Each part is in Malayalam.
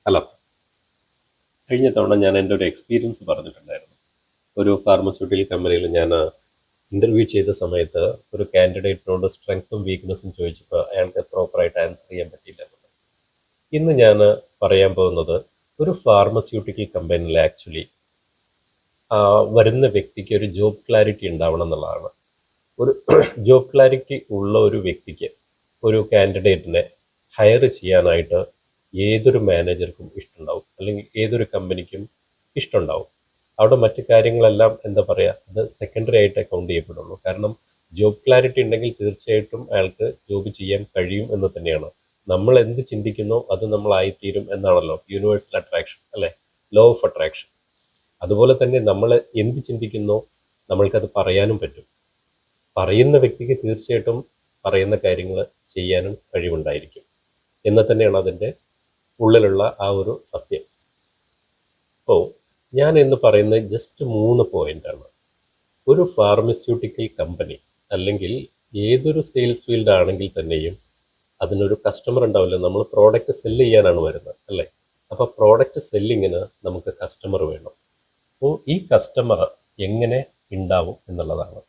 ഹലോ. കഴിഞ്ഞ തവണ ഞാൻ എൻ്റെ ഒരു എക്സ്പീരിയൻസ് പറഞ്ഞിട്ടുണ്ടായിരുന്നു. ഒരു ഫാർമസ്യൂട്ടിക്കൽ കമ്പനിയിൽ ഞാൻ ഇൻ്റർവ്യൂ ചെയ്ത സമയത്ത് ഒരു കാൻഡിഡേറ്റിനോട് സ്ട്രെങ്ത്തും വീക്ക്നെസ്സും ചോദിച്ചപ്പോൾ അയാൾക്ക് പ്രോപ്പറായിട്ട് ആൻസർ ചെയ്യാൻ പറ്റിയില്ല എന്നുള്ളത്. ഇന്ന് ഞാൻ പറയാൻ പോകുന്നത് ഒരു ഫാർമസ്യൂട്ടിക്കൽ കമ്പനിയിൽ ആക്ച്വലി വരുന്ന വ്യക്തിക്ക് ഒരു ജോബ് ക്ലാരിറ്റി ഉണ്ടാവണം എന്നുള്ളതാണ്. ഒരു ജോബ് ക്ലാരിറ്റി ഉള്ള ഒരു വ്യക്തിക്ക് ഒരു കാൻഡിഡേറ്റിനെ ഹയർ ചെയ്യാനായിട്ട് ഏതൊരു മാനേജർക്കും ഇഷ്ടമുണ്ടാവും, അല്ലെങ്കിൽ ഏതൊരു കമ്പനിക്കും ഇഷ്ടമുണ്ടാവും. അവിടെ മറ്റു കാര്യങ്ങളെല്ലാം എന്താ പറയുക, അത് സെക്കൻഡറി ആയിട്ട് അക്കൗണ്ട് ചെയ്യപ്പെടുള്ളൂ. കാരണം ജോബ് ക്ലാരിറ്റി ഉണ്ടെങ്കിൽ തീർച്ചയായിട്ടും അയാൾക്ക് ജോബ് ചെയ്യാൻ കഴിയും എന്ന് തന്നെയാണ്. നമ്മൾ എന്ത് ചിന്തിക്കുന്നോ അത് നമ്മളായിത്തീരും എന്നാണല്ലോ യൂണിവേഴ്സൽ അട്രാക്ഷൻ, അല്ലേ, ലോ ഓഫ് അട്രാക്ഷൻ. അതുപോലെ തന്നെ നമ്മൾ എന്ത് ചിന്തിക്കുന്നോ നമ്മൾക്കത് പറയാനും പറ്റും. പറയുന്ന വ്യക്തിക്ക് തീർച്ചയായിട്ടും പറയുന്ന കാര്യങ്ങൾ ചെയ്യാനും കഴിവുണ്ടായിരിക്കും എന്ന് തന്നെയാണ് അതിൻ്റെ ഉള്ളിലുള്ള ആ ഒരു സത്യം. അപ്പോൾ ഞാൻ എന്ന് പറയുന്നത് ജസ്റ്റ് 3 പോയിൻ്റാണ്. ഒരു ഫാർമസ്യൂട്ടിക്കൽ കമ്പനി അല്ലെങ്കിൽ ഏതൊരു സെയിൽസ് ഫീൽഡ് ആണെങ്കിൽ തന്നെയും അതിനൊരു കസ്റ്റമർ ഉണ്ടാവില്ല. നമ്മൾ പ്രോഡക്റ്റ് സെല്ല് ചെയ്യാനാണ് വരുന്നത്, അല്ലേ? അപ്പോൾ പ്രോഡക്റ്റ് സെല്ലിങ്ങിന് നമുക്ക് കസ്റ്റമർ വേണം. സോ ഈ കസ്റ്റമർ എങ്ങനെ ഉണ്ടാവും എന്നുള്ളതാണ്.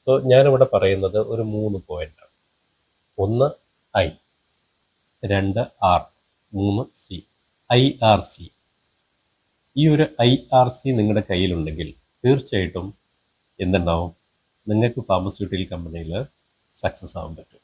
സോ ഞാനിവിടെ പറയുന്നത് ഒരു 3 പോയിൻ്റാണ്. 1 ഐ, 2 ആർ, 3 സി. IRC. ഈ ഒരു IRC നിങ്ങളുടെ കയ്യിലുണ്ടെങ്കിൽ തീർച്ചയായിട്ടും എന്തുണ്ടാവും, നിങ്ങൾക്ക് ഫാർമസ്യൂട്ടിക്കൽ കമ്പനിയിൽ സക്സസ് ആവാൻ പറ്റും.